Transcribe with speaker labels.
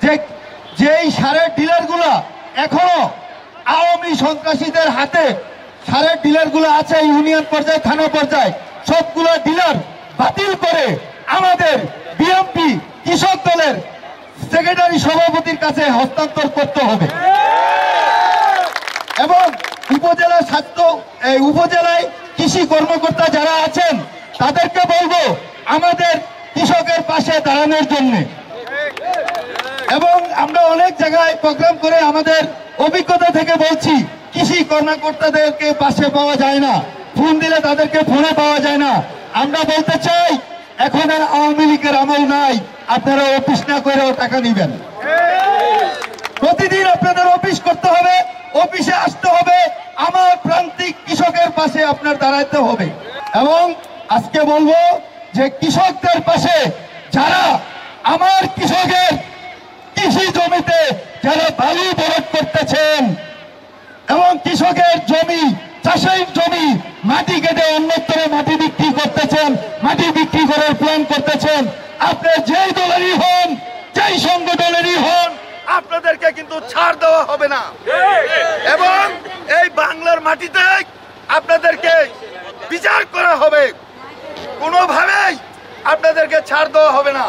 Speaker 1: যে যেই সারের ডিলারগুলো এখনো আওয়ামী সন্ত্রাসীদের হাতে সারের ডিলারগুলো আছে ইউনিয়ন পর্যায়ে, থানা পর্যায়ে, সবগুলো ডিলার বাতিল করে আমাদের বিএমপি কৃষক দলের সেক্রেটারি সভাপতির কাছে হস্তান্তর করতে হবে। এবং উপজেলায় কৃষি কর্মকর্তা যারা আছেন তাদেরকে বলবো আমাদের কৃষকের পাশে দাঁড়ানোর জন্য। এবং আমরা অনেক জায়গায় প্রোগ্রাম করে আমাদের অভিজ্ঞতা থেকে বলছি, কৃষি কর্মকর্তাদেরকে পাশে পাওয়া যায় না, ফোন দিলে তাদেরকে ফোনে পাওয়া যায় না। আমরা বলতে চাই এখন আর আওয়ামী লীগের আমল নাই, আপনারা অফিস না করেও টাকা নিবেন। প্রতিদিন আপনাদের অফিস করতে হবে, অফিসে আসতে হবে, আমার প্রান্তিক কৃষকের পাশে আপনার দাঁড়াতে হবে। এবং আজকে বলবো যে কৃষকদের পাশে যারা আমার কৃষকের কৃষি জমিতে যারা বালু ভরাট করতেছেন এবং কৃষকের জমি, চাষের জমি মাটি কেটে অন্যত্র মাটি বিক্রি করতেছেন, মাটি বিক্রি করার প্ল্যান করতেছেন, আপনি যেই দলেরই হন, যেই সংগঠনেরই হন, আপনাদেরকে কিন্তু ছাড় দেওয়া হবে না। এবং এই বাংলার মাটিতে আপনাদেরকে বিচার করা হবে, কোনোভাবেই আপনাদেরকে ছাড় দেওয়া হবে না।